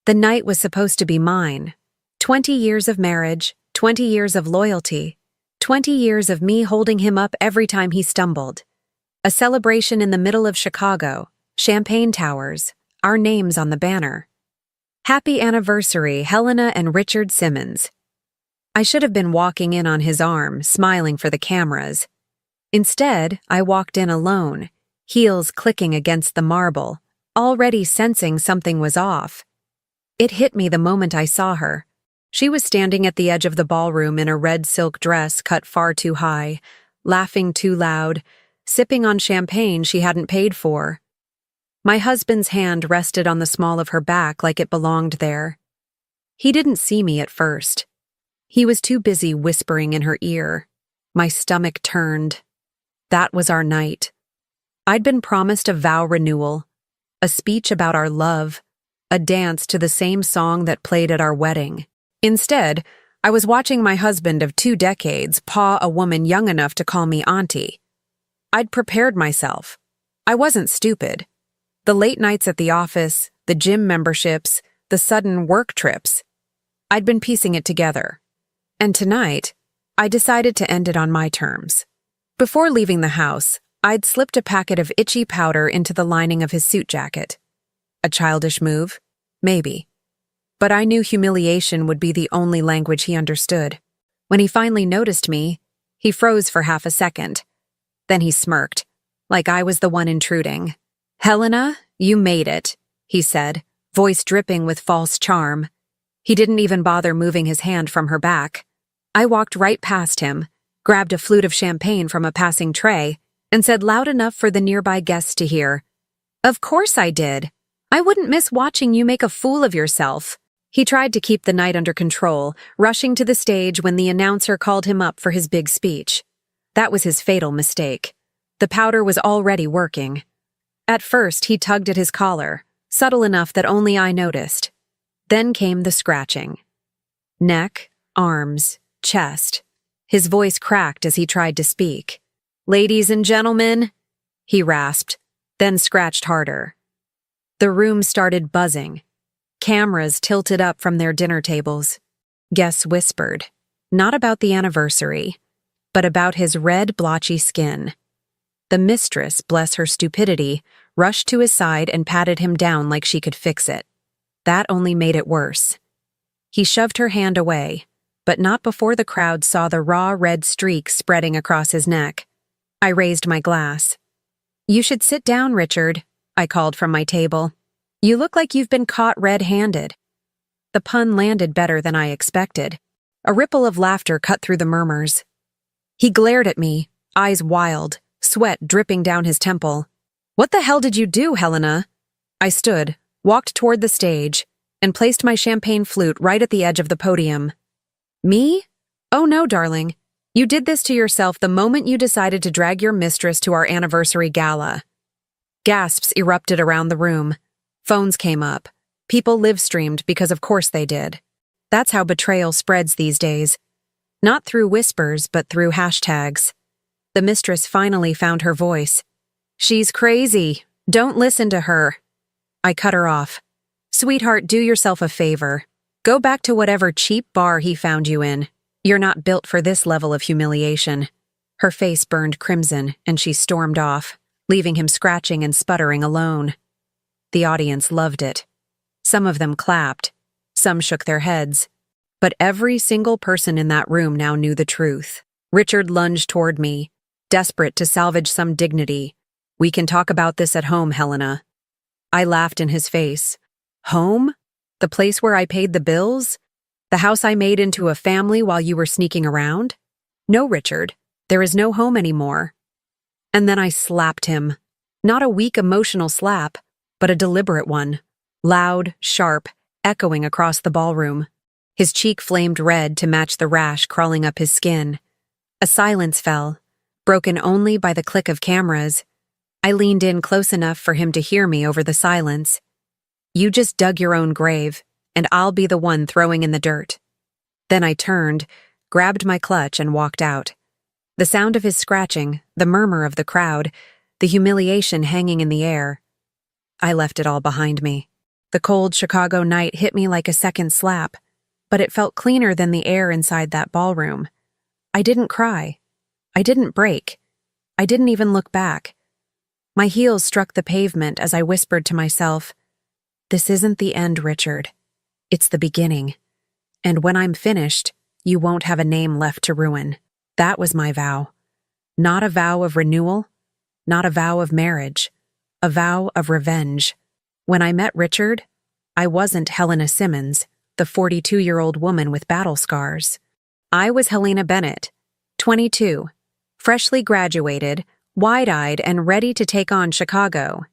The night was supposed to be mine. 20 years of marriage, 20 years of loyalty, 20 years of me holding him up every time he stumbled. A celebration in the middle of Chicago, champagne towers, our names on the banner. Happy anniversary, Helena and Richard Simmons. I should have been walking in on his arm, smiling for the cameras. Instead, I walked in alone, heels clicking against the marble, already sensing something was off. It hit me the moment I saw her. She was standing at the edge of the ballroom in a red silk dress cut far too high, laughing too loud, sipping on champagne she hadn't paid for. My husband's hand rested on the small of her back like it belonged there. He didn't see me at first. He was too busy whispering in her ear. My stomach turned. That was our night. I'd been promised a vow renewal, a speech about our love, a dance to the same song that played at our wedding. Instead, I was watching my husband of 2 decades paw a woman young enough to call me auntie. I'd prepared myself. I wasn't stupid. The late nights at the office, the gym memberships, the sudden work trips. I'd been piecing it together. And tonight, I decided to end it on my terms. Before leaving the house, I'd slipped a packet of itchy powder into the lining of his suit jacket. A childish move? Maybe. But I knew humiliation would be the only language he understood. When he finally noticed me, he froze for half a second. Then he smirked, like I was the one intruding. "Helena, you made it," he said, voice dripping with false charm. He didn't even bother moving his hand from her back. I walked right past him, grabbed a flute of champagne from a passing tray, and said loud enough for the nearby guests to hear, "Of course I did. I wouldn't miss watching you make a fool of yourself." He tried to keep the night under control, rushing to the stage when the announcer called him up for his big speech. That was his fatal mistake. The powder was already working. At first, he tugged at his collar, subtle enough that only I noticed. Then came the scratching. Neck, arms, chest. His voice cracked as he tried to speak. "Ladies and gentlemen," he rasped, then scratched harder. The room started buzzing. Cameras tilted up from their dinner tables. Guests whispered, not about the anniversary, but about his red, blotchy skin. The mistress, bless her stupidity, rushed to his side and patted him down like she could fix it. That only made it worse. He shoved her hand away, but not before the crowd saw the raw red streak spreading across his neck. I raised my glass. "You should sit down, Richard," I called from my table. "You look like you've been caught red-handed." The pun landed better than I expected. A ripple of laughter cut through the murmurs. He glared at me, eyes wild, sweat dripping down his temple. "What the hell did you do, Helena?" I stood, walked toward the stage, and placed my champagne flute right at the edge of the podium. "Me? Oh no, darling. You did this to yourself the moment you decided to drag your mistress to our anniversary gala." Gasps erupted around the room. Phones came up. People live-streamed because of course they did. That's how betrayal spreads these days. Not through whispers, but through hashtags. The mistress finally found her voice. "She's crazy. Don't listen to her." I cut her off. "Sweetheart, do yourself a favor. Go back to whatever cheap bar he found you in. You're not built for this level of humiliation." Her face burned crimson, and she stormed off, leaving him scratching and sputtering alone. The audience loved it. Some of them clapped. Some shook their heads. But every single person in that room now knew the truth. Richard lunged toward me, desperate to salvage some dignity. "We can talk about this at home, Helena." I laughed in his face. "Home? The place where I paid the bills? The house I made into a family while you were sneaking around? No, Richard, there is no home anymore." And then I slapped him. Not a weak emotional slap, but a deliberate one. Loud, sharp, echoing across the ballroom. His cheek flamed red to match the rash crawling up his skin. A silence fell, broken only by the click of cameras. I leaned in close enough for him to hear me over the silence. "You just dug your own grave, and I'll be the one throwing in the dirt." Then I turned, grabbed my clutch, and walked out. The sound of his scratching, the murmur of the crowd, the humiliation hanging in the air. I left it all behind me. The cold Chicago night hit me like a second slap, but it felt cleaner than the air inside that ballroom. I didn't cry. I didn't break. I didn't even look back. My heels struck the pavement as I whispered to myself, "This isn't the end, Richard. It's the beginning. And when I'm finished, you won't have a name left to ruin." That was my vow. Not a vow of renewal, not a vow of marriage, a vow of revenge. When I met Richard, I wasn't Helena Simmons, the 42-year-old woman with battle scars. I was Helena Bennett, 22, freshly graduated, wide-eyed and ready to take on Chicago.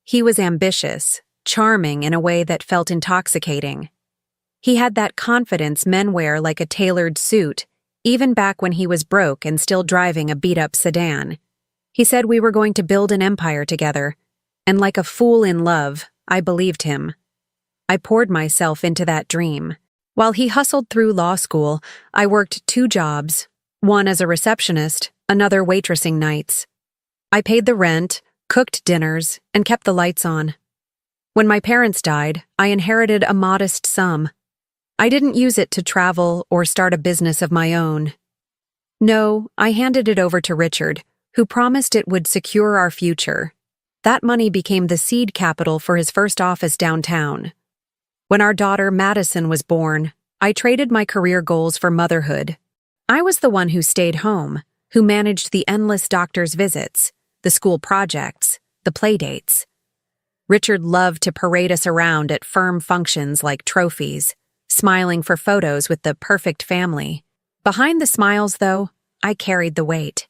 He was ambitious, charming in a way that felt intoxicating. He had that confidence men wear like a tailored suit, even back when he was broke and still driving a beat-up sedan. He said we were going to build an empire together, and like a fool in love, I believed him. I poured myself into that dream. While he hustled through law school, I worked 2 jobs, one as a receptionist, another waitressing nights. I paid the rent, cooked dinners, and kept the lights on. When my parents died, I inherited a modest sum. I didn't use it to travel or start a business of my own. No, I handed it over to Richard, who promised it would secure our future. That money became the seed capital for his first office downtown. When our daughter Madison was born, I traded my career goals for motherhood. I was the one who stayed home, who managed the endless doctor's visits, the school projects, the playdates. Richard loved to parade us around at firm functions like trophies, smiling for photos with the perfect family. Behind the smiles, though, I carried the weight.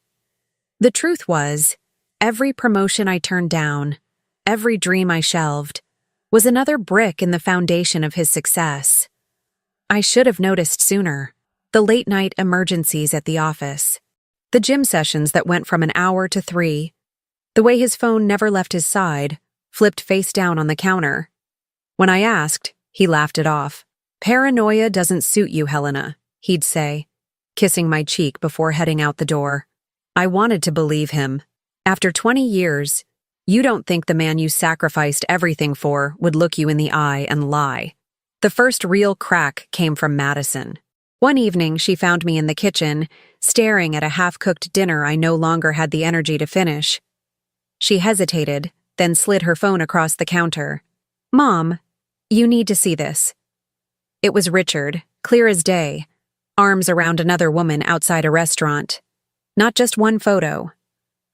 The truth was, every promotion I turned down, every dream I shelved, was another brick in the foundation of his success. I should have noticed sooner. The late-night emergencies at the office, the gym sessions that went from an hour to 3, the way his phone never left his side, flipped face down on the counter. When I asked, he laughed it off. "Paranoia doesn't suit you, Helena," he'd say, kissing my cheek before heading out the door. I wanted to believe him. After 20 years, you don't think the man you sacrificed everything for would look you in the eye and lie. The first real crack came from Madison. One evening, she found me in the kitchen, staring at a half-cooked dinner I no longer had the energy to finish. She hesitated, then slid her phone across the counter. "Mom, you need to see this." It was Richard, clear as day, arms around another woman outside a restaurant. Not just one photo.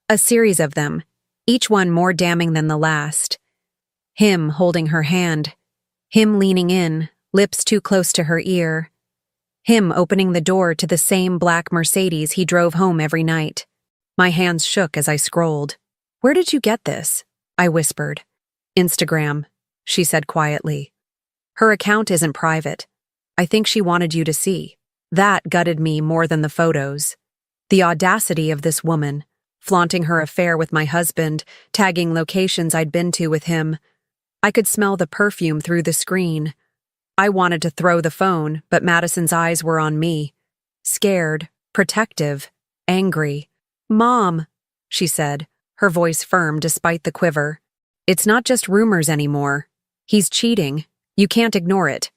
A series of them, each one more damning than the last. Him holding her hand. Him leaning in, lips too close to her ear. Him opening the door to the same black Mercedes he drove home every night. My hands shook as I scrolled. "Where did you get this?" I whispered. "Instagram," she said quietly. "Her account isn't private. I think she wanted you to see." That gutted me more than the photos. The audacity of this woman, flaunting her affair with my husband, tagging locations I'd been to with him. I could smell the perfume through the screen. I wanted to throw the phone, but Madison's eyes were on me. Scared, protective, angry. "Mom," she said, her voice firm despite the quiver. "It's not just rumors anymore. He's cheating. You can't ignore it."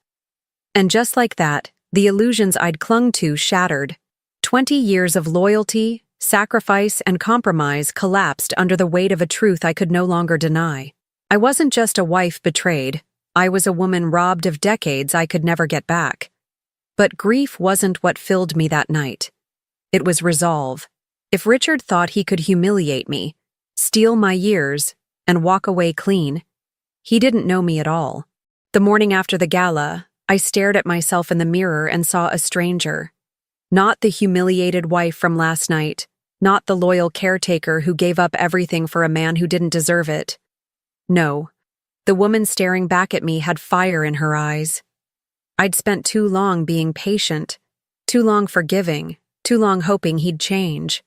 And just like that, the illusions I'd clung to shattered. 20 years of loyalty, sacrifice, and compromise collapsed under the weight of a truth I could no longer deny. I wasn't just a wife betrayed. I was a woman robbed of decades I could never get back. But grief wasn't what filled me that night. It was resolve. If Richard thought he could humiliate me, steal my years, and walk away clean, he didn't know me at all. The morning after the gala, I stared at myself in the mirror and saw a stranger. Not the humiliated wife from last night, not the loyal caretaker who gave up everything for a man who didn't deserve it. No. The woman staring back at me had fire in her eyes. I'd spent too long being patient, too long forgiving, too long hoping he'd change,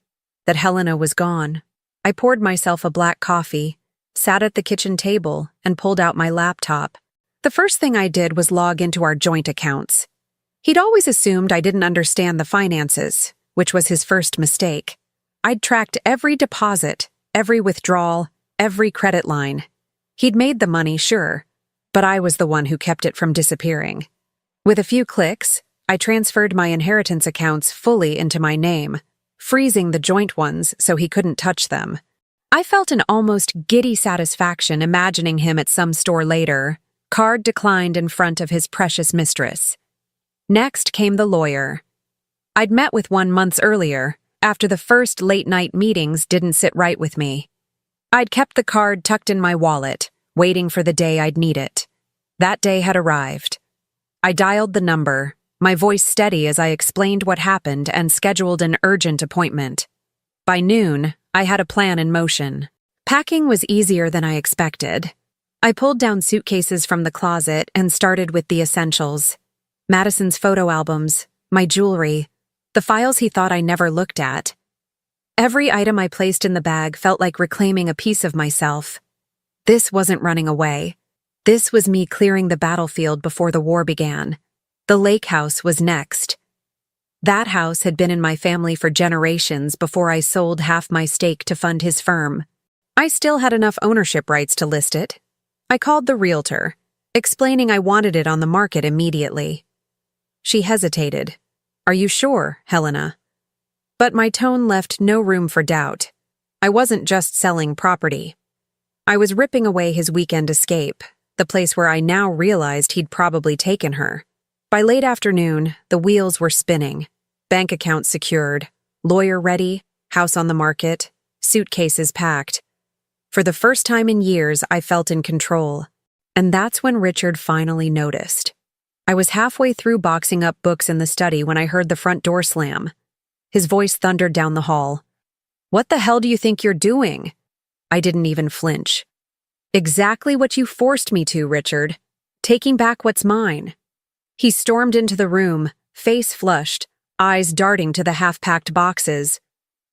that Helena was gone. I poured myself a black coffee, sat at the kitchen table, and pulled out my laptop. The first thing I did was log into our joint accounts. He'd always assumed I didn't understand the finances, which was his first mistake. I'd tracked every deposit, every withdrawal, every credit line. He'd made the money, sure, but I was the one who kept it from disappearing. With a few clicks, I transferred my inheritance accounts fully into my name, freezing the joint ones so he couldn't touch them. I felt an almost giddy satisfaction imagining him at some store later, card declined in front of his precious mistress. Next came the lawyer. I'd met with one months earlier, after the first late-night meetings didn't sit right with me. I'd kept the card tucked in my wallet, waiting for the day I'd need it. That day had arrived. I dialed the number, my voice steady as I explained what happened and scheduled an urgent appointment. By noon, I had a plan in motion. Packing was easier than I expected. I pulled down suitcases from the closet and started with the essentials. Madison's photo albums, my jewelry, the files he thought I never looked at. Every item I placed in the bag felt like reclaiming a piece of myself. This wasn't running away. This was me clearing the battlefield before the war began. The lake house was next. That house had been in my family for generations before I sold half my stake to fund his firm. I still had enough ownership rights to list it. I called the realtor, explaining I wanted it on the market immediately. She hesitated. "Are you sure, Helena?" But my tone left no room for doubt. I wasn't just selling property. I was ripping away his weekend escape, the place where I now realized he'd probably taken her. By late afternoon, the wheels were spinning. Bank accounts secured, lawyer ready, house on the market, suitcases packed. For the first time in years, I felt in control. And that's when Richard finally noticed. I was halfway through boxing up books in the study when I heard the front door slam. His voice thundered down the hall. "What the hell do you think you're doing?" I didn't even flinch. "Exactly what you forced me to, Richard. Taking back what's mine." He stormed into the room, face flushed, eyes darting to the half-packed boxes.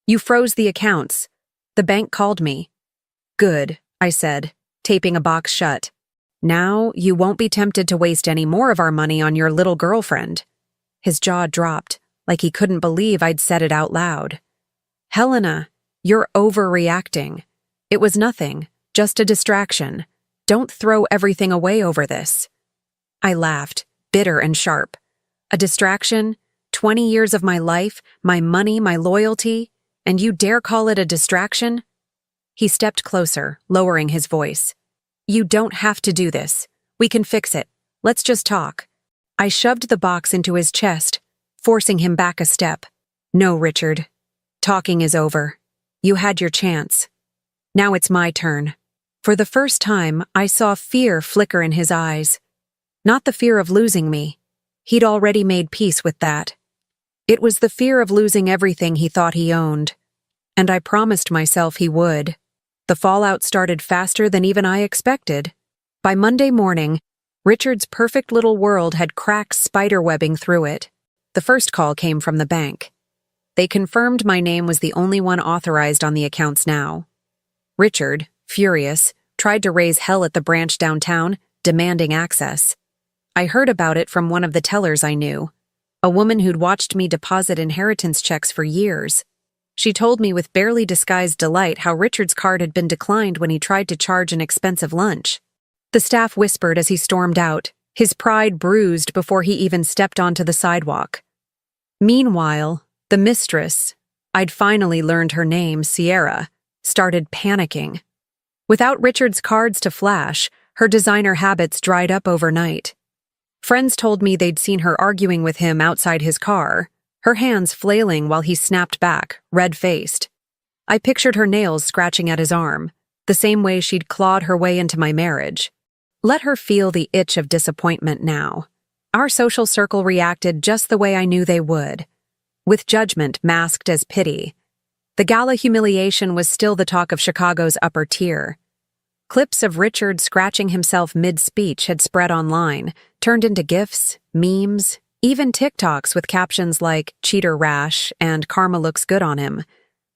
"You froze the accounts. The bank called me." "Good," I said, taping a box shut. "Now you won't be tempted to waste any more of our money on your little girlfriend." His jaw dropped, like he couldn't believe I'd said it out loud. "Helena, you're overreacting. It was nothing, just a distraction. Don't throw everything away over this." I laughed, bitter and sharp. A distraction? 20 years of my life, my money, my loyalty, and you dare call it a distraction? He stepped closer, lowering his voice. "You don't have to do this. We can fix it. Let's just talk." I shoved the box into his chest, forcing him back a step. "No, Richard. Talking is over. You had your chance. Now it's my turn." For the first time, I saw fear flicker in his eyes. Not the fear of losing me. He'd already made peace with that. It was the fear of losing everything he thought he owned. And I promised myself he would. The fallout started faster than even I expected. By Monday morning, Richard's perfect little world had cracks spiderwebbing through it. The first call came from the bank. They confirmed my name was the only one authorized on the accounts now. Richard, furious, tried to raise hell at the branch downtown, demanding access. I heard about it from one of the tellers I knew, a woman who'd watched me deposit inheritance checks for years. She told me with barely disguised delight how Richard's card had been declined when he tried to charge an expensive lunch. The staff whispered as he stormed out, his pride bruised before he even stepped onto the sidewalk. Meanwhile, the mistress, I'd finally learned her name, Sierra, started panicking. Without Richard's cards to flash, her designer habits dried up overnight. Friends told me they'd seen her arguing with him outside his car, her hands flailing while he snapped back, red-faced. I pictured her nails scratching at his arm, the same way she'd clawed her way into my marriage. Let her feel the itch of disappointment now. Our social circle reacted just the way I knew they would, with judgment masked as pity. The Gala humiliation was still the talk of Chicago's upper tier. Clips of Richard scratching himself mid-speech had spread online, turned into GIFs, memes, even TikToks with captions like "cheater rash" and "karma looks good on him."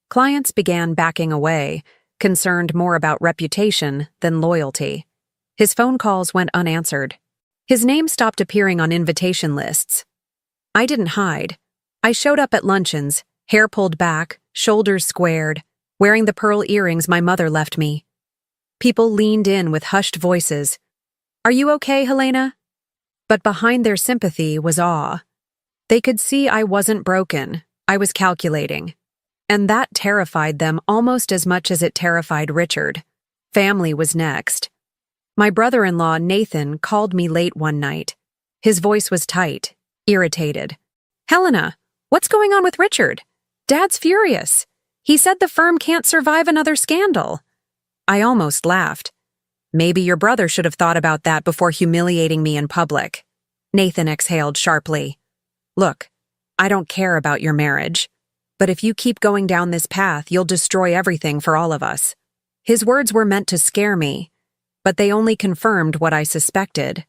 Clients began backing away, concerned more about reputation than loyalty. His phone calls went unanswered. His name stopped appearing on invitation lists. I didn't hide. I showed up at luncheons, hair pulled back, shoulders squared, wearing the pearl earrings my mother left me. People leaned in with hushed voices. Are you okay, Helena? But behind their sympathy was awe. They could see I wasn't broken. I was calculating. And that terrified them almost as much as it terrified Richard. Family was next. My brother-in-law, Nathan, called me late one night. His voice was tight, irritated. Helena, what's going on with Richard? Dad's furious. He said the firm can't survive another scandal. I almost laughed. Maybe your brother should have thought about that before humiliating me in public. Nathan exhaled sharply. Look, I don't care about your marriage. But if you keep going down this path, you'll destroy everything for all of us. His words were meant to scare me, but they only confirmed what I suspected.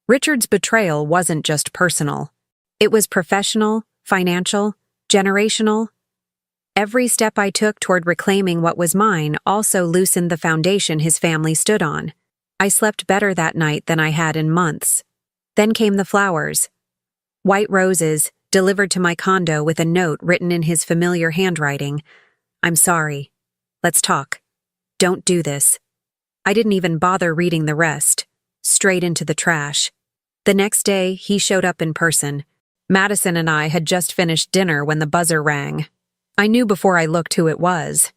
Richard's betrayal wasn't just personal. It was professional, financial, generational. Every step I took toward reclaiming what was mine also loosened the foundation his family stood on. I slept better that night than I had in months. Then came the flowers. White roses, delivered to my condo with a note written in his familiar handwriting. I'm sorry. Let's talk. Don't do this. I didn't even bother reading the rest. Straight into the trash. The next day, he showed up in person. Madison and I had just finished dinner when the buzzer rang. I knew before I looked who it was.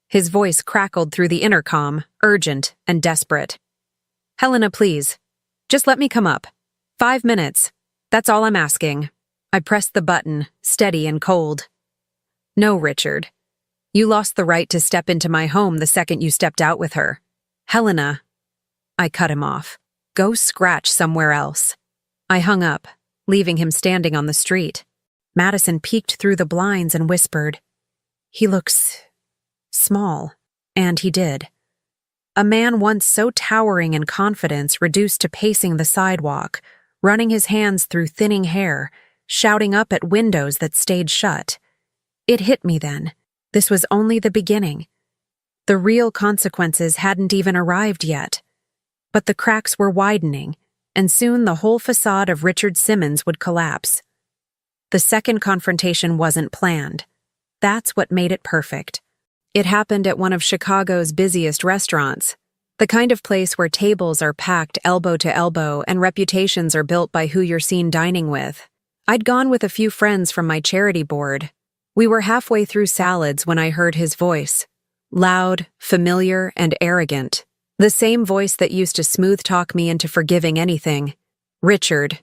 His voice crackled through the intercom, urgent and desperate. Helena, please. Just let me come up. 5 minutes. That's all I'm asking. I pressed the button, steady and cold. No, Richard. You lost the right to step into my home the second you stepped out with her. Helena. I cut him off. Go scratch somewhere else. I hung up, leaving him standing on the street. Madison peeked through the blinds and whispered, He looks small. And he did. A man once so towering in confidence reduced to pacing the sidewalk, running his hands through thinning hair, shouting up at windows that stayed shut. It hit me then. This was only the beginning. The real consequences hadn't even arrived yet. But the cracks were widening, and soon the whole facade of Richard Simmons would collapse. The second confrontation wasn't planned. That's what made it perfect. It happened at one of Chicago's busiest restaurants, the kind of place where tables are packed elbow to elbow and reputations are built by who you're seen dining with. I'd gone with a few friends from my charity board. We were halfway through salads when I heard his voice. Loud, familiar, and arrogant. The same voice that used to smooth-talk me into forgiving anything. Richard.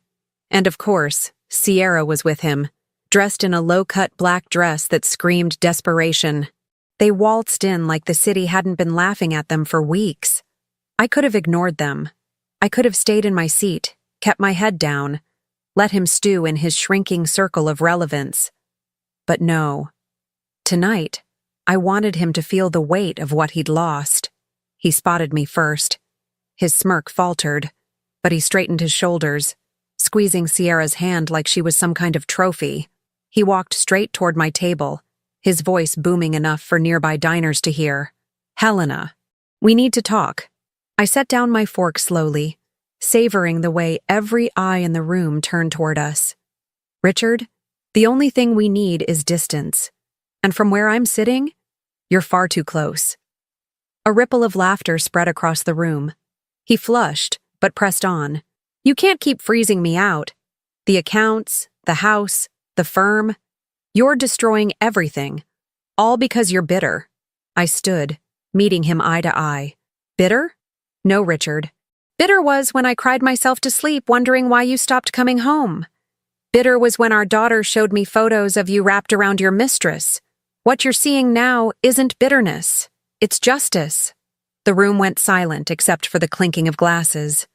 And of course, Sierra was with him, dressed in a low-cut black dress that screamed desperation. They waltzed in like the city hadn't been laughing at them for weeks. I could have ignored them. I could have stayed in my seat, kept my head down, let him stew in his shrinking circle of relevance. But no. Tonight, I wanted him to feel the weight of what he'd lost. He spotted me first. His smirk faltered, but he straightened his shoulders, squeezing Sierra's hand like she was some kind of trophy. He walked straight toward my table, his voice booming enough for nearby diners to hear. Helena, we need to talk. I set down my fork slowly, savoring the way every eye in the room turned toward us. Richard, the only thing we need is distance. And from where I'm sitting, you're far too close. A ripple of laughter spread across the room. He flushed, but pressed on. You can't keep freezing me out. The accounts, the house, the firm. You're destroying everything. All because you're bitter. I stood, meeting him eye to eye. Bitter? No, Richard. Bitter was when I cried myself to sleep wondering why you stopped coming home. Bitter was when our daughter showed me photos of you wrapped around your mistress. What you're seeing now isn't bitterness. It's justice. The room went silent except for the clinking of glasses.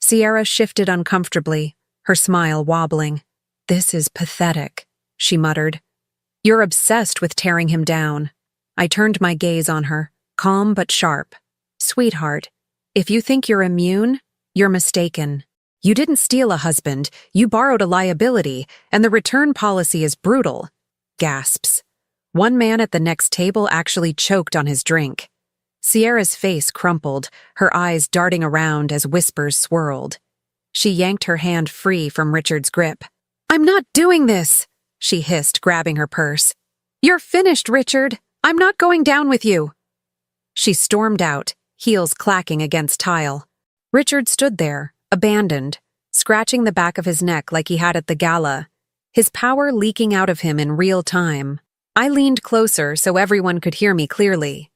Sierra shifted uncomfortably, her smile wobbling. This is pathetic, she muttered. You're obsessed with tearing him down. I turned my gaze on her, calm but sharp. Sweetheart, if you think you're immune, you're mistaken. You didn't steal a husband, you borrowed a liability, and the return policy is brutal. Gasps. One man at the next table actually choked on his drink. Sierra's face crumpled, her eyes darting around as whispers swirled. She yanked her hand free from Richard's grip. I'm not doing this, she hissed, grabbing her purse. You're finished, Richard. I'm not going down with you. She stormed out, heels clacking against tile. Richard stood there, abandoned, scratching the back of his neck like he had at the gala, his power leaking out of him in real time. I leaned closer so everyone could hear me clearly.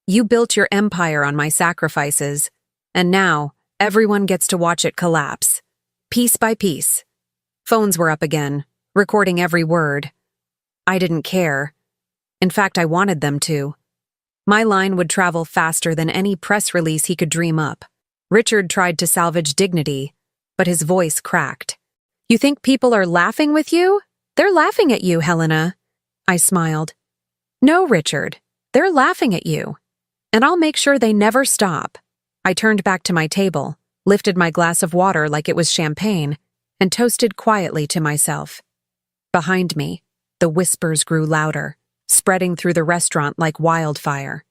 You built your empire on my sacrifices, and now everyone gets to watch it collapse, piece by piece. Phones were up again, recording every word. I didn't care. In fact, I wanted them to. My line would travel faster than any press release he could dream up. Richard tried to salvage dignity, but his voice cracked. You think people are laughing with you? They're laughing at you, Helena. I smiled. No, Richard, they're laughing at you. And I'll make sure they never stop. I turned back to my table, lifted my glass of water like it was champagne, and toasted quietly to myself. Behind me, the whispers grew louder, spreading through the restaurant like wildfire.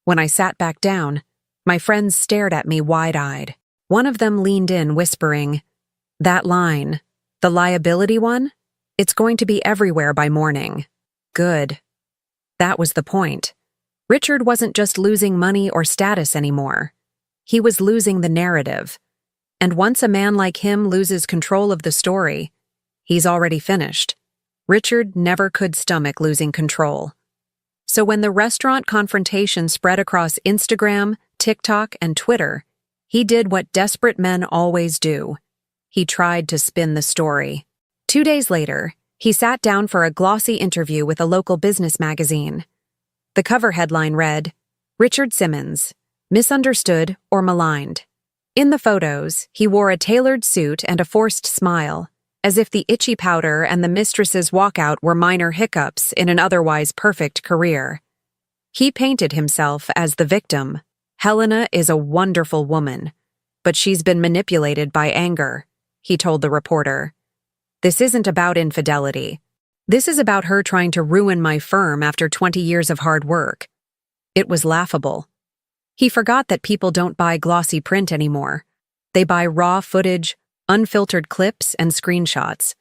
When I sat back down, my friends stared at me wide-eyed. One of them leaned in, whispering, "That line, the liability one, it's going to be everywhere by morning." Good. That was the point. Richard wasn't just losing money or status anymore. He was losing the narrative. And once a man like him loses control of the story, he's already finished. Richard never could stomach losing control. So when the restaurant confrontation spread across Instagram, TikTok, and Twitter, he did what desperate men always do. He tried to spin the story. 2 days later, he sat down for a glossy interview with a local business magazine. The cover headline read, "Richard Simmons, Misunderstood or Maligned." In the photos, he wore a tailored suit and a forced smile, as if the itchy powder and the Mistress's walkout were minor hiccups in an otherwise perfect career. He painted himself as the victim. Helena is a wonderful woman, but she's been manipulated by anger, he told the reporter. This isn't about infidelity. This is about her trying to ruin my firm after 20 years of hard work. It was laughable. He forgot that people don't buy glossy print anymore. They buy raw footage, unfiltered clips, and screenshots.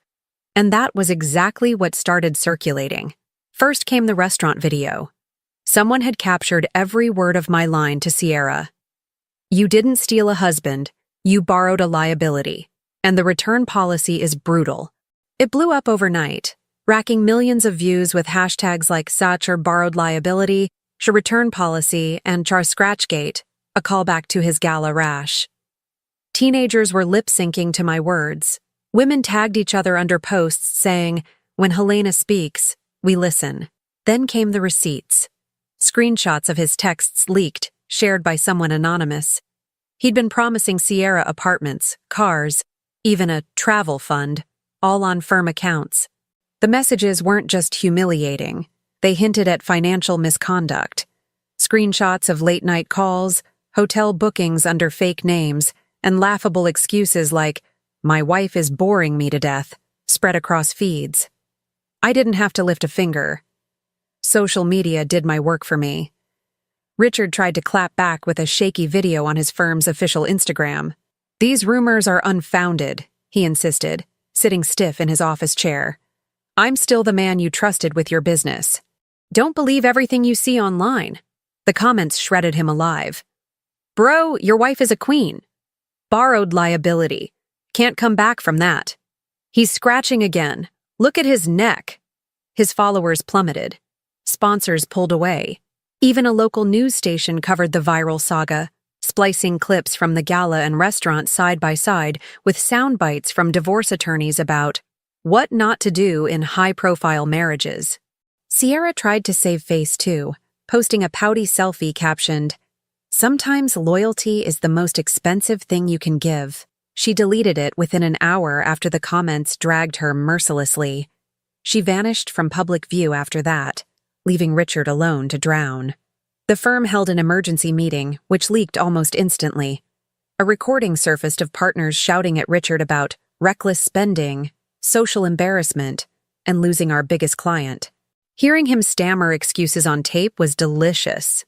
And that was exactly what started circulating. First came the restaurant video. Someone had captured every word of my line to Sierra. You didn't steal a husband, you borrowed a liability, and the return policy is brutal. It blew up overnight, racking millions of views with hashtags like such or borrowed liability, return policy, and Char Scratchgate, a callback to his Gala rash. Teenagers were lip-syncing to my words. Women tagged each other under posts saying, "When Helena speaks, we listen." Then came the receipts. Screenshots of his texts leaked, shared by someone anonymous. He'd been promising Sierra apartments, cars, even a travel fund, all on firm accounts. The messages weren't just humiliating. They hinted at financial misconduct. Screenshots of late-night calls, hotel bookings under fake names, and laughable excuses like, "My wife is boring me to death," spread across feeds. I didn't have to lift a finger. Social media did my work for me. Richard tried to clap back with a shaky video on his firm's official Instagram. "These rumors are unfounded," he insisted, sitting stiff in his office chair. "I'm still the man you trusted with your business. Don't believe everything you see online." The comments shredded him alive. "Bro, your wife is a queen. Borrowed liability. Can't come back from that. He's scratching again. Look at his neck." His followers plummeted. Sponsors pulled away. Even a local news station covered the viral saga, splicing clips from the gala and restaurant side by side with sound bites from divorce attorneys about what not to do in high-profile marriages. Sierra tried to save face too, posting a pouty selfie captioned, "Sometimes loyalty is the most expensive thing you can give." She deleted it within an hour after the comments dragged her mercilessly. She vanished from public view after that, leaving Richard alone to drown. The firm held an emergency meeting, which leaked almost instantly. A recording surfaced of partners shouting at Richard about reckless spending, social embarrassment, and losing our biggest client. Hearing him stammer excuses on tape was delicious.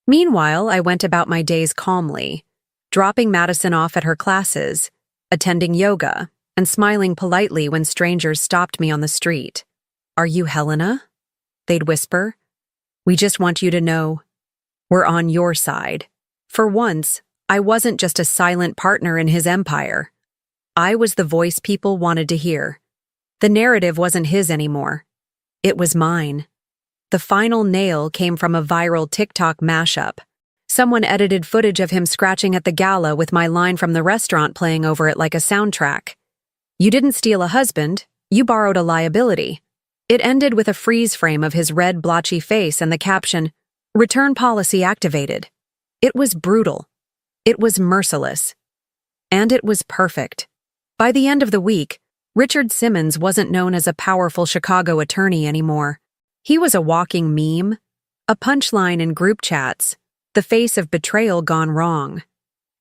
Meanwhile, I went about my days calmly, dropping Madison off at her classes, attending yoga, and smiling politely when strangers stopped me on the street. "Are you Helena?" they'd whisper. "We just want you to know we're on your side." For once, I wasn't just a silent partner in his empire. I was the voice people wanted to hear. The narrative wasn't his anymore. It was mine. The final nail came from a viral TikTok mashup. Someone edited footage of him scratching at the Gala with my line from the restaurant playing over it like a soundtrack. "You didn't steal a husband, you borrowed a liability." It ended with a freeze frame of his red, blotchy face and the caption, "Return policy activated." It was brutal. It was merciless. And it was perfect. By the end of the week, Richard Simmons wasn't known as a powerful Chicago attorney anymore. He was a walking meme, a punchline in group chats, the face of betrayal gone wrong.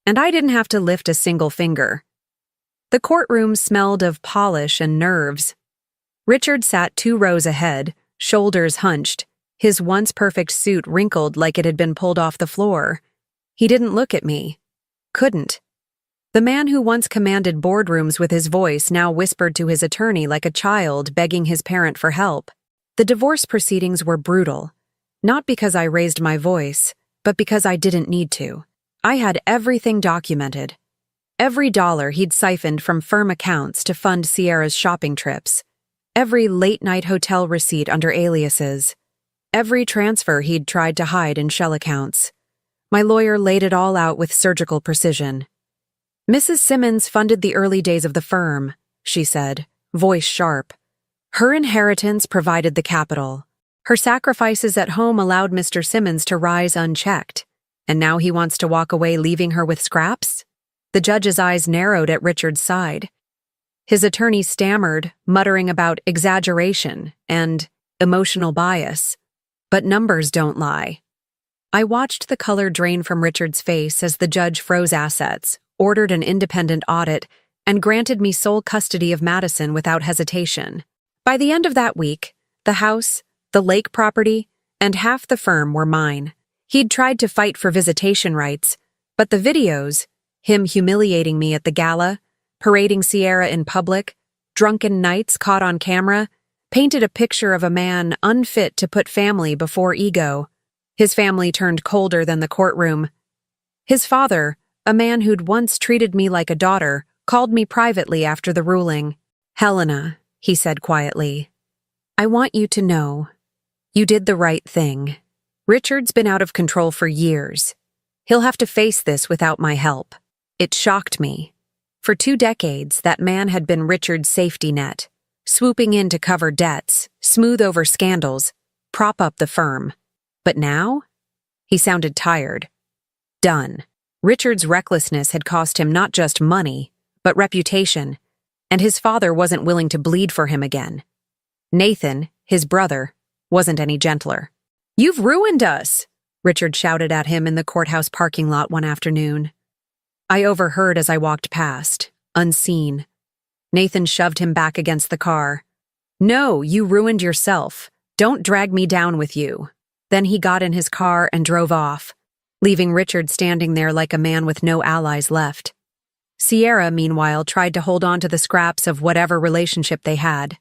And I didn't have to lift a single finger. The courtroom smelled of polish and nerves. Richard sat 2 rows ahead, shoulders hunched, his once perfect suit wrinkled like it had been pulled off the floor. He didn't look at me. Couldn't. The man who once commanded boardrooms with his voice now whispered to his attorney like a child begging his parent for help. The divorce proceedings were brutal, not because I raised my voice, but because I didn't need to. I had everything documented. Every dollar he'd siphoned from firm accounts to fund Sierra's shopping trips. Every late-night hotel receipt under aliases. Every transfer he'd tried to hide in shell accounts. My lawyer laid it all out with surgical precision. "Mrs. Simmons funded the early days of the firm," she said, voice sharp. "Her inheritance provided the capital. Her sacrifices at home allowed Mr. Simmons to rise unchecked. And now he wants to walk away leaving her with scraps?" The judge's eyes narrowed at Richard's side. His attorney stammered, muttering about exaggeration and emotional bias. But numbers don't lie. I watched the color drain from Richard's face as the judge froze assets, ordered an independent audit, and granted me sole custody of Madison without hesitation. By the end of that week, the house, the lake property, and half the firm were mine. He'd tried to fight for visitation rights, but the videos, him humiliating me at the Gala, parading Sierra in public, drunken nights caught on camera, painted a picture of a man unfit to put family before ego. His family turned colder than the courtroom. His father, a man who'd once treated me like a daughter, called me privately after the ruling. "Helena," he said quietly, "I want you to know, you did the right thing. Richard's been out of control for years. He'll have to face this without my help." It shocked me. For 2 decades, that man had been Richard's safety net, swooping in to cover debts, smooth over scandals, prop up the firm. But now? He sounded tired. Done. Richard's recklessness had cost him not just money, but reputation, and his father wasn't willing to bleed for him again. Nathan, his brother, wasn't any gentler. "You've ruined us!" Richard shouted at him in the courthouse parking lot one afternoon. I overheard as I walked past, unseen. Nathan shoved him back against the car. "No, you ruined yourself. Don't drag me down with you." Then he got in his car and drove off, leaving Richard standing there like a man with no allies left. Sierra, meanwhile, tried to hold on to the scraps of whatever relationship they had.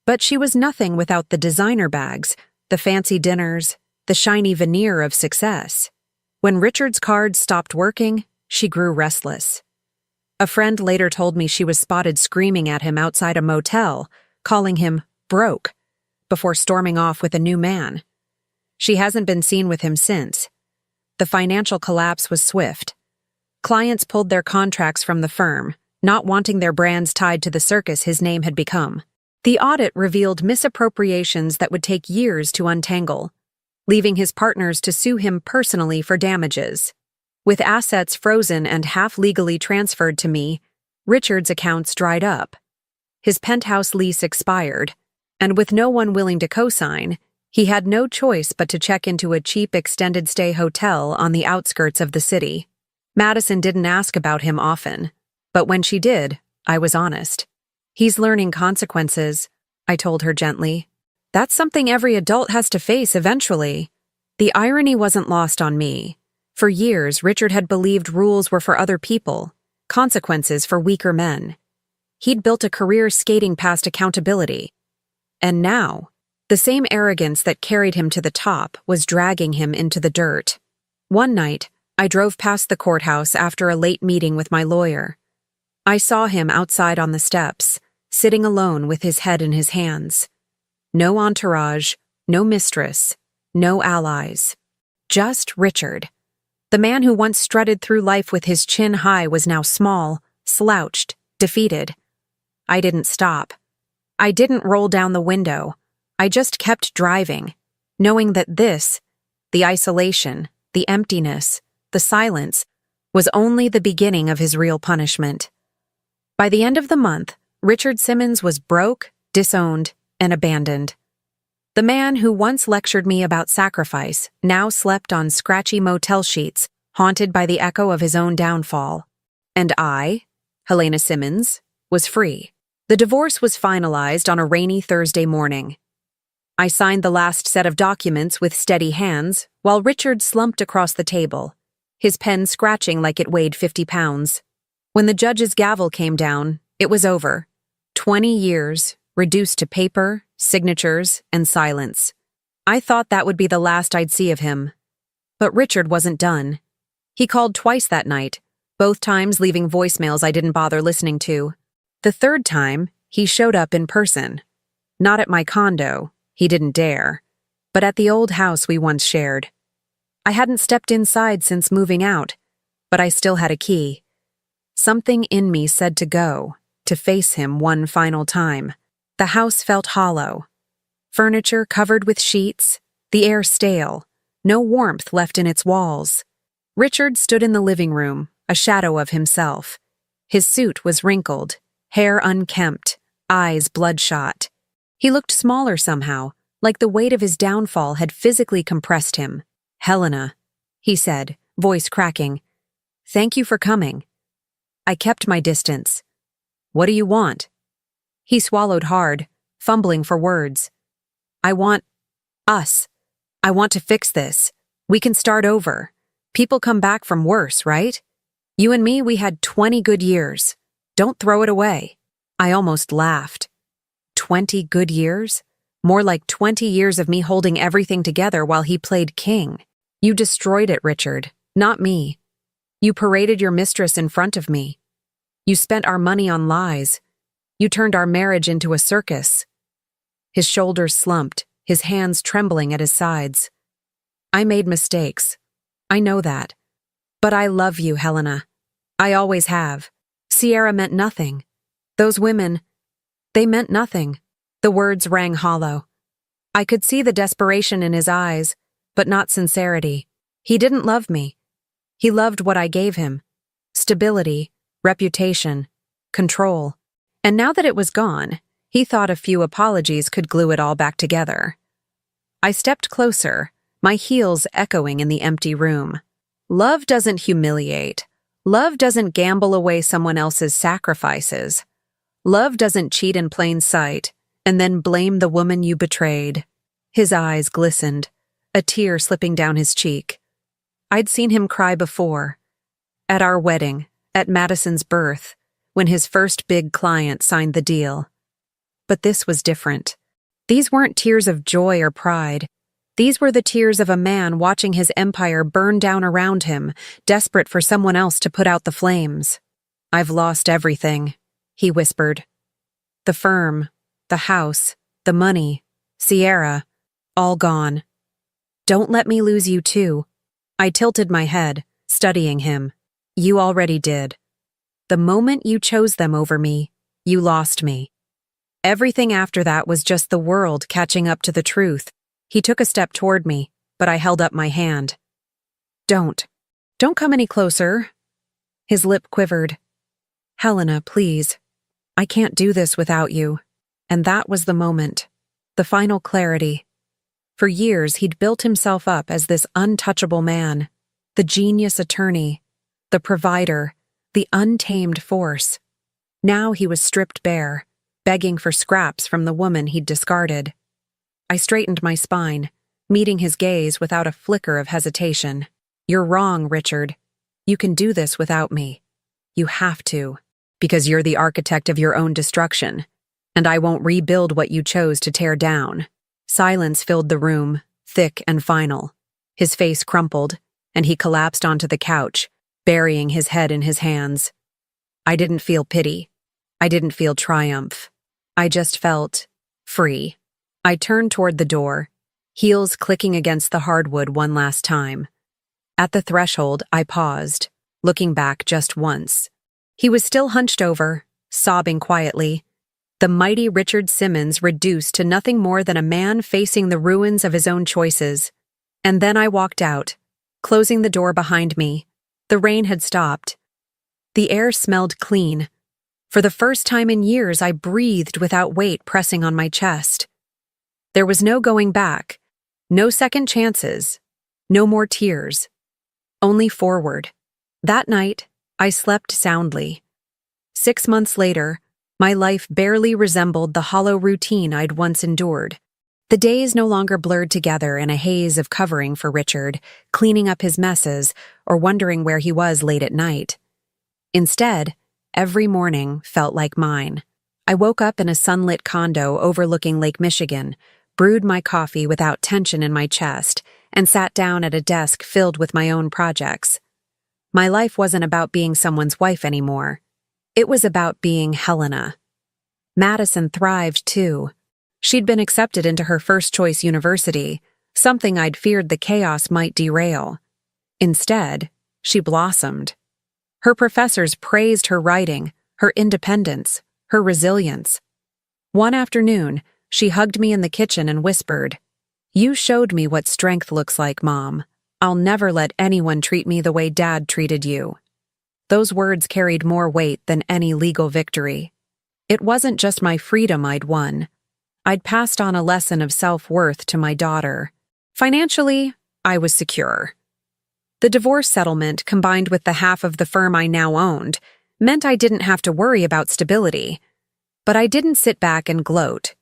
But she was nothing without the designer bags, the fancy dinners, the shiny veneer of success. When Richard's cards stopped working, she grew restless. A friend later told me she was spotted screaming at him outside a motel, calling him broke, before storming off with a new man. She hasn't been seen with him since. The financial collapse was swift. Clients pulled their contracts from the firm, not wanting their brands tied to the circus his name had become. The audit revealed misappropriations that would take years to untangle, leaving his partners to sue him personally for damages. With assets frozen and half legally transferred to me, Richard's accounts dried up. His penthouse lease expired, and with no one willing to co-sign, he had no choice but to check into a cheap extended-stay hotel on the outskirts of the city. Madison didn't ask about him often, but when she did, I was honest. "He's learning consequences," I told her gently. "That's something every adult has to face eventually." The irony wasn't lost on me. For years, Richard had believed rules were for other people, consequences for weaker men. He'd built a career skating past accountability. And now, the same arrogance that carried him to the top was dragging him into the dirt. One night, I drove past the courthouse after a late meeting with my lawyer. I saw him outside on the steps, sitting alone with his head in his hands. No entourage, no mistress, no allies. Just Richard. The man who once strutted through life with his chin high was now small, slouched, defeated. I didn't stop. I didn't roll down the window. I just kept driving, knowing that this, the isolation, the emptiness, the silence, was only the beginning of his real punishment. By the end of the month, Richard Simmons was broke, disowned, and abandoned. The man who once lectured me about sacrifice now slept on scratchy motel sheets, haunted by the echo of his own downfall. And I, Helena Simmons, was free. The divorce was finalized on a rainy Thursday morning. I signed the last set of documents with steady hands, while Richard slumped across the table, his pen scratching like it weighed 50 pounds. When the judge's gavel came down, it was over. 20 years, reduced to paper, signatures, and silence. I thought that would be the last I'd see of him. But Richard wasn't done. He called twice that night, both times leaving voicemails I didn't bother listening to. The third time, he showed up in person. Not at my condo, he didn't dare, but at the old house we once shared. I hadn't stepped inside since moving out, but I still had a key. Something in me said to go, to face him one final time. The house felt hollow. Furniture covered with sheets, the air stale, no warmth left in its walls. Richard stood in the living room, a shadow of himself. His suit was wrinkled, hair unkempt, eyes bloodshot. He looked smaller somehow, like the weight of his downfall had physically compressed him. "Helena," he said, voice cracking. "Thank you for coming." I kept my distance. "What do you want?" He swallowed hard, fumbling for words. "I want us. I want to fix this. We can start over. People come back from worse, right? You and me, we had 20 good years. Don't throw it away." I almost laughed. 20 good years? More like 20 years of me holding everything together while he played king. You destroyed it, Richard, not me. You paraded your mistress in front of me. You spent our money on lies. You turned our marriage into a circus. His shoulders slumped, his hands trembling at his sides. I made mistakes. I know that. But I love you, Helena. I always have. Sierra meant nothing. Those women, they meant nothing. The words rang hollow. I could see the desperation in his eyes, but not sincerity. He didn't love me. He loved what I gave him. Stability, reputation, control. And now that it was gone, he thought a few apologies could glue it all back together. I stepped closer, my heels echoing in the empty room. Love doesn't humiliate. Love doesn't gamble away someone else's sacrifices. Love doesn't cheat in plain sight and then blame the woman you betrayed. His eyes glistened, a tear slipping down his cheek. I'd seen him cry before. At our wedding, at Madison's birth, when his first big client signed the deal. But this was different. These weren't tears of joy or pride. These were the tears of a man watching his empire burn down around him, desperate for someone else to put out the flames. "I've lost everything," he whispered. "The firm, the house, the money, Sierra, all gone. Don't let me lose you too." I tilted my head, studying him. "You already did. The moment you chose them over me, you lost me." Everything after that was just the world catching up to the truth. He took a step toward me, but I held up my hand. Don't come any closer." His lip quivered. "Helena, please. I can't do this without you." And that was the moment. The final clarity. For years, he'd built himself up as this untouchable man, the genius attorney, the provider, the untamed force. Now he was stripped bare, begging for scraps from the woman he'd discarded. I straightened my spine, meeting his gaze without a flicker of hesitation. "You're wrong, Richard. You can do this without me. You have to, because you're the architect of your own destruction, and I won't rebuild what you chose to tear down." Silence filled the room, thick and final. His face crumpled, and he collapsed onto the couch, burying his head in his hands. I didn't feel pity. I didn't feel triumph. I just felt free. I turned toward the door, heels clicking against the hardwood one last time. At the threshold, I paused, looking back just once. He was still hunched over, sobbing quietly, the mighty Richard Simmons reduced to nothing more than a man facing the ruins of his own choices. And then I walked out, closing the door behind me. The rain had stopped. The air smelled clean. For the first time in years, I breathed without weight pressing on my chest. There was no going back, no second chances, no more tears. Only forward. That night, I slept soundly. 6 months later, my life barely resembled the hollow routine I'd once endured. The days no longer blurred together in a haze of covering for Richard, cleaning up his messes, or wondering where he was late at night. Instead, every morning felt like mine. I woke up in a sunlit condo overlooking Lake Michigan, brewed my coffee without tension in my chest, and sat down at a desk filled with my own projects. My life wasn't about being someone's wife anymore. It was about being Helena. Madison thrived, too. She'd been accepted into her first-choice university, something I'd feared the chaos might derail. Instead, she blossomed. Her professors praised her writing, her independence, her resilience. One afternoon, she hugged me in the kitchen and whispered, "You showed me what strength looks like, Mom. I'll never let anyone treat me the way Dad treated you." Those words carried more weight than any legal victory. It wasn't just my freedom I'd won. I'd passed on a lesson of self-worth to my daughter. Financially, I was secure. The divorce settlement, combined with the half of the firm I now owned, meant I didn't have to worry about stability. But I didn't sit back and gloat.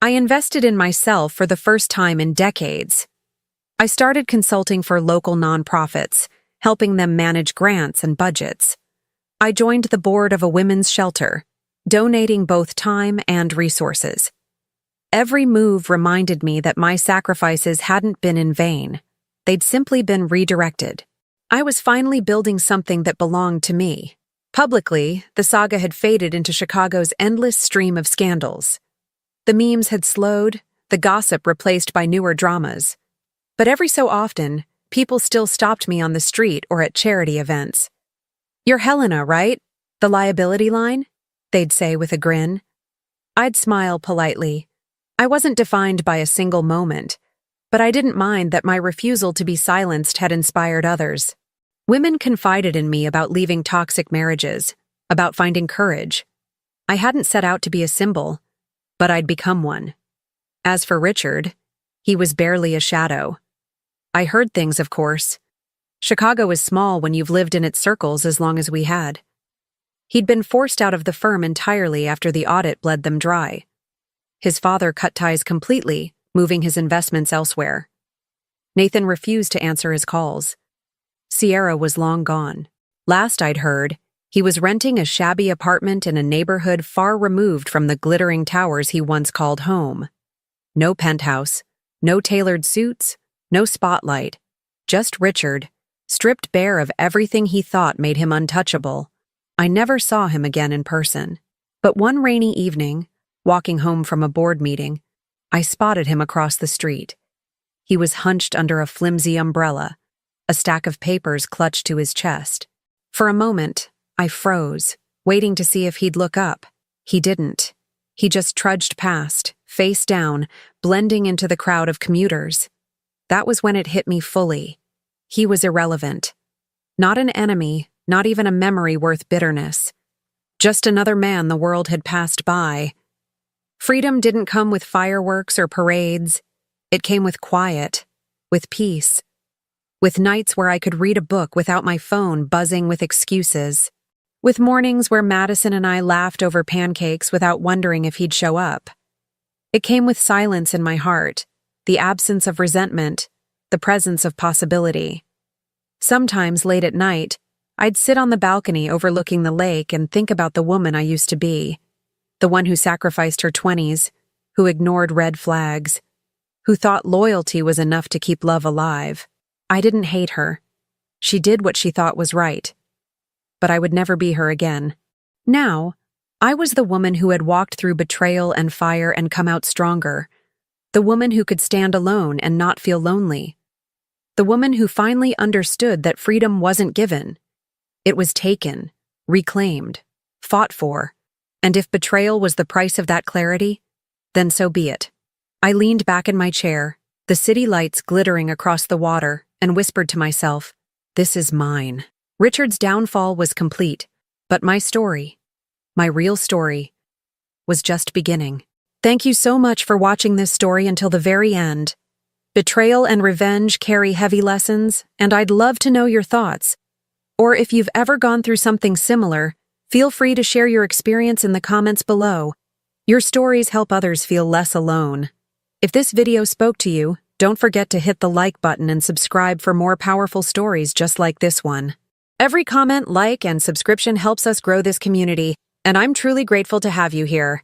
I invested in myself for the first time in decades. I started consulting for local nonprofits, helping them manage grants and budgets. I joined the board of a women's shelter, donating both time and resources. Every move reminded me that my sacrifices hadn't been in vain. They'd simply been redirected. I was finally building something that belonged to me. Publicly, the saga had faded into Chicago's endless stream of scandals. The memes had slowed, the gossip replaced by newer dramas. But every so often, people still stopped me on the street or at charity events. "You're Helena, right? The liability line?" they'd say with a grin. I'd smile politely. I wasn't defined by a single moment, but I didn't mind that my refusal to be silenced had inspired others. Women confided in me about leaving toxic marriages, about finding courage. I hadn't set out to be a symbol, but I'd become one. As for Richard, he was barely a shadow. I heard things, of course. Chicago is small when you've lived in its circles as long as we had. He'd been forced out of the firm entirely after the audit bled them dry. His father cut ties completely, moving his investments elsewhere. Nathan refused to answer his calls. Sierra was long gone. Last I'd heard, he was renting a shabby apartment in a neighborhood far removed from the glittering towers he once called home. No penthouse, no tailored suits, no spotlight, just Richard, stripped bare of everything he thought made him untouchable. I never saw him again in person. But one rainy evening, walking home from a board meeting, I spotted him across the street. He was hunched under a flimsy umbrella, a stack of papers clutched to his chest. For a moment, I froze, waiting to see if he'd look up. He didn't. He just trudged past, face down, blending into the crowd of commuters. That was when it hit me fully. He was irrelevant. Not an enemy, not even a memory worth bitterness. Just another man the world had passed by. Freedom didn't come with fireworks or parades. It came with quiet, with peace, with nights where I could read a book without my phone buzzing with excuses, with mornings where Madison and I laughed over pancakes without wondering if he'd show up. It came with silence in my heart, the absence of resentment, the presence of possibility. Sometimes, late at night, I'd sit on the balcony overlooking the lake and think about the woman I used to be, the one who sacrificed her 20s, who ignored red flags, who thought loyalty was enough to keep love alive. I didn't hate her. She did what she thought was right. But I would never be her again. Now, I was the woman who had walked through betrayal and fire and come out stronger. The woman who could stand alone and not feel lonely. The woman who finally understood that freedom wasn't given. It was taken, reclaimed, fought for. And if betrayal was the price of that clarity, then so be it. I leaned back in my chair, the city lights glittering across the water, and whispered to myself, "This is mine." Richard's downfall was complete, but my story, my real story, was just beginning. Thank you so much for watching this story until the very end. Betrayal and revenge carry heavy lessons, and I'd love to know your thoughts. Or if you've ever gone through something similar, feel free to share your experience in the comments below. Your stories help others feel less alone. If this video spoke to you, don't forget to hit the like button and subscribe for more powerful stories just like this one. Every comment, like, and subscription helps us grow this community, and I'm truly grateful to have you here.